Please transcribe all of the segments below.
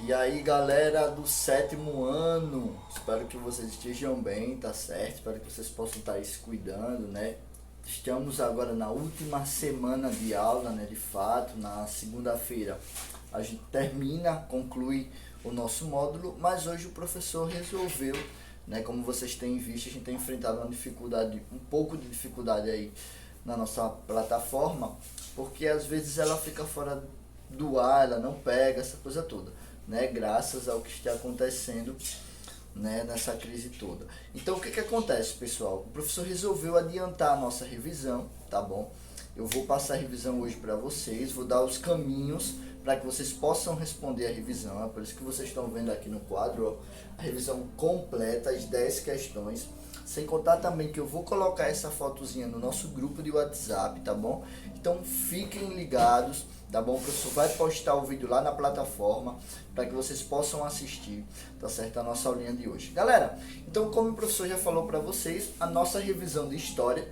E aí, galera do sétimo ano, espero que vocês estejam bem, tá certo? Espero que vocês possam estar aí se cuidando, né? Estamos agora na última semana de aula, né? De fato, na segunda-feira a gente conclui o nosso módulo, mas hoje o professor resolveu, né? Como vocês têm visto, a gente tem enfrentado uma dificuldade, um pouco de dificuldade aí na nossa plataforma, porque às vezes ela fica fora do ar, ela não pega, essa coisa toda, né? Graças ao que está acontecendo, né, nessa crise toda. Então o que acontece, pessoal? O professor resolveu adiantar a nossa revisão, tá bom? Eu vou passar a revisão hoje para vocês, vou dar os caminhos para que vocês possam responder a revisão. É por isso que vocês estão vendo aqui no quadro, ó, a revisão completa, as 10 questões. Sem contar também que eu vou colocar essa fotozinha no nosso grupo de WhatsApp, tá bom? Então fiquem ligados, tá bom? O professor vai postar o vídeo lá na plataforma para que vocês possam assistir, tá certo? A nossa aulinha de hoje. Galera, então como o professor já falou para vocês, a nossa revisão de história,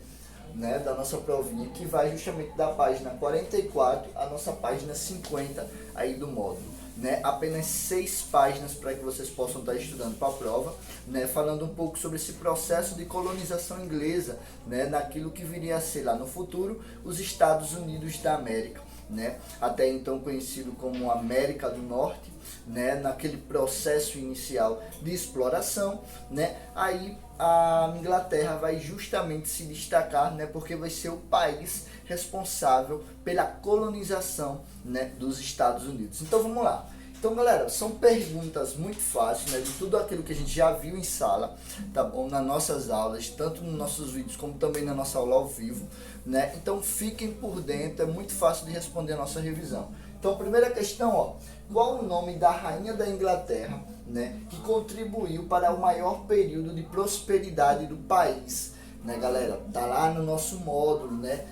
né, da nossa provinha, que vai justamente da página 44 à nossa página 50 aí do módulo. Né, apenas 6 páginas para que vocês possam estar estudando para a prova, né, falando um pouco sobre esse processo de colonização inglesa, né, naquilo que viria a ser lá no futuro os Estados Unidos da América, né, até então conhecido como América do Norte, né, naquele processo inicial de exploração, né, aí a Inglaterra vai justamente se destacar, né, porque vai ser o país responsável pela colonização, né, dos Estados Unidos. Então vamos lá. Então, galera, são perguntas muito fáceis, né, de tudo aquilo que a gente já viu em sala, tá bom? Nas nossas aulas, tanto nos nossos vídeos como também na nossa aula ao vivo, né? Então fiquem por dentro, é muito fácil de responder a nossa revisão. Então, primeira questão, ó, qual o nome da rainha da Inglaterra, né, que contribuiu para o maior período de prosperidade do país, né, galera? Tá lá no nosso módulo, né?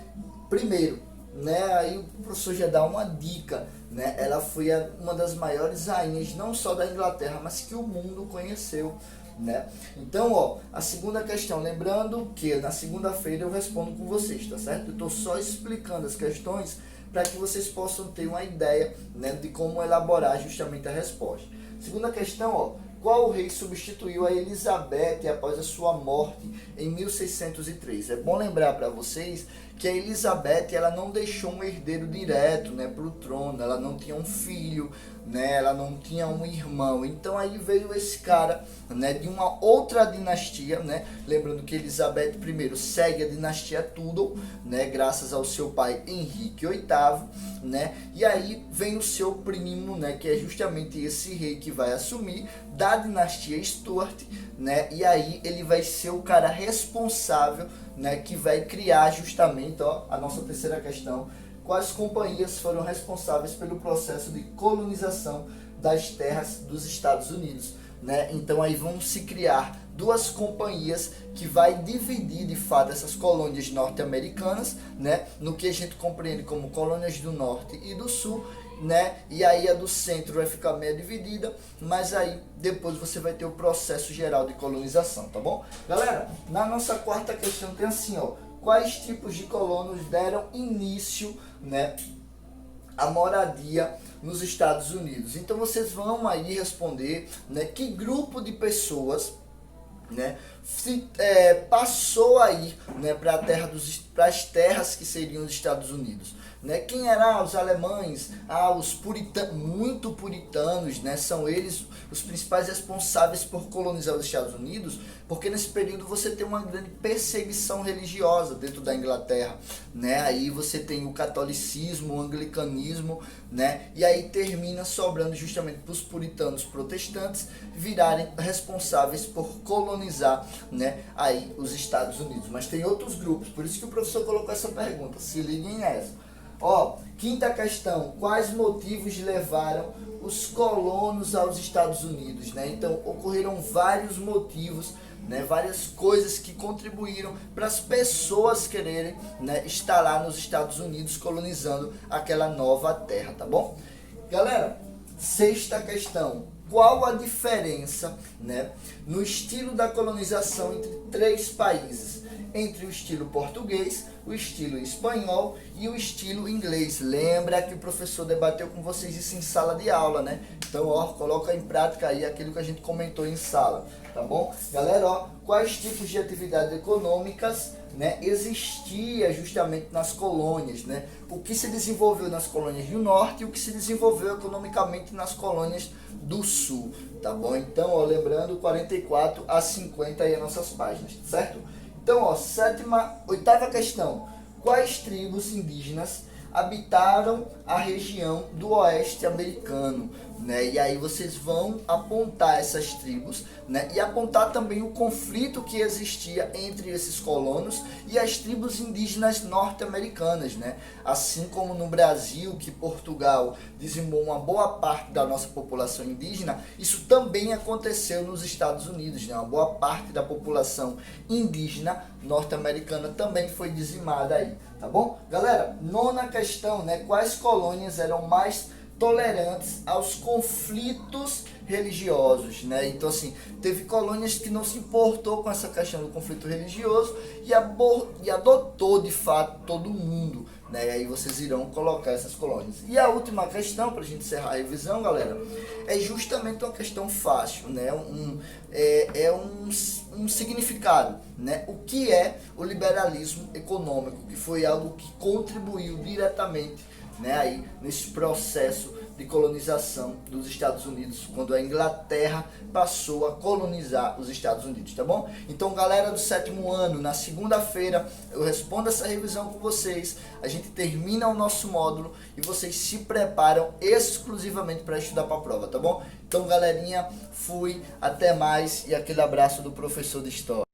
Primeiro, né, aí o professor já dá uma dica, né? Ela foi uma das maiores rainhas, não só da Inglaterra, mas que o mundo conheceu, né? Então, ó, a segunda questão, lembrando que na segunda-feira eu respondo com vocês, tá certo? Eu tô só explicando as questões para que vocês possam ter uma ideia, né, de como elaborar justamente a resposta. Segunda questão, ó, qual rei substituiu a Elizabeth após a sua morte em 1603? É bom lembrar para vocês que a Elizabeth, ela não deixou um herdeiro direto, né, para o trono, ela não tinha um filho, né, ela não tinha um irmão. Então aí veio esse cara, né, de uma outra dinastia, né, lembrando que Elizabeth I segue a dinastia Tudor, né, graças ao seu pai Henrique VIII, né, e aí vem o seu primo, né, que é justamente esse rei que vai assumir da dinastia Stuart, né, e aí ele vai ser o cara responsável, né, que vai criar justamente, ó, a nossa terceira questão, quais companhias foram responsáveis pelo processo de colonização das terras dos Estados Unidos, né? Então aí vão se criar duas companhias que vai dividir de fato essas colônias norte-americanas, né, no que a gente compreende como colônias do norte e do sul, né? E aí a do centro vai ficar meio dividida, mas aí depois você vai ter o processo geral de colonização, tá bom? Galera, na nossa quarta questão tem assim, ó, quais tipos de colonos deram início, né, à moradia nos Estados Unidos? Então vocês vão aí responder, né, que grupo de pessoas, né, passou aí, né, para as terras que seriam os Estados Unidos, né? Quem eram os alemães? Os puritanos, muito puritanos, né? São eles os principais responsáveis por colonizar os Estados Unidos, porque nesse período você tem uma grande perseguição religiosa dentro da Inglaterra, né? Aí você tem o catolicismo, o anglicanismo, né? E aí termina sobrando justamente para os puritanos protestantes virarem responsáveis por colonizar, né, aí os Estados Unidos. Mas tem outros grupos, por isso que o professor colocou essa pergunta, se liguem nessa. Ó, quinta questão, quais motivos levaram os colonos aos Estados Unidos, né? Então ocorreram vários motivos, né, várias coisas que contribuíram para as pessoas quererem, né, estar lá nos Estados Unidos colonizando aquela nova terra, tá bom? Galera, sexta questão, qual a diferença, né, no estilo da colonização entre 3 países, entre o estilo português, o estilo espanhol e o estilo inglês. Lembra que o professor debateu com vocês isso em sala de aula, né? Então, ó, coloca em prática aí aquilo que a gente comentou em sala, tá bom? Galera, ó, quais tipos de atividades econômicas, né, existia justamente nas colônias, né? O que se desenvolveu nas colônias do norte e o que se desenvolveu economicamente nas colônias do sul, tá bom? Então, ó, lembrando, 44 a 50 aí as nossas páginas, certo? Então, ó, oitava questão. Quais tribos indígenas habitaram a região do oeste americano, né? E aí vocês vão apontar essas tribos, né? E apontar também o conflito que existia entre esses colonos e as tribos indígenas norte-americanas, né? Assim como no Brasil, que Portugal dizimou uma boa parte da nossa população indígena, isso também aconteceu nos Estados Unidos, né? Uma boa parte da população indígena norte-americana também foi dizimada aí, tá bom? Galera, nona questão, né? Quais colônias eram mais tolerantes aos conflitos religiosos, né? Então, assim, teve colônias que não se importou com essa questão do conflito religioso e adotou, de fato, todo mundo, né? E aí vocês irão colocar essas colônias. E a última questão, para a gente encerrar a revisão, galera, é justamente uma questão fácil, né? Um significado, né? O que é o liberalismo econômico, que foi algo que contribuiu diretamente, né, aí nesse processo de colonização dos Estados Unidos, quando a Inglaterra passou a colonizar os Estados Unidos, tá bom? Então, galera do 7º ano, na segunda-feira eu respondo essa revisão com vocês, a gente termina o nosso módulo e vocês se preparam exclusivamente para estudar para a prova, tá bom? Então, galerinha, fui, até mais e aquele abraço do professor de História.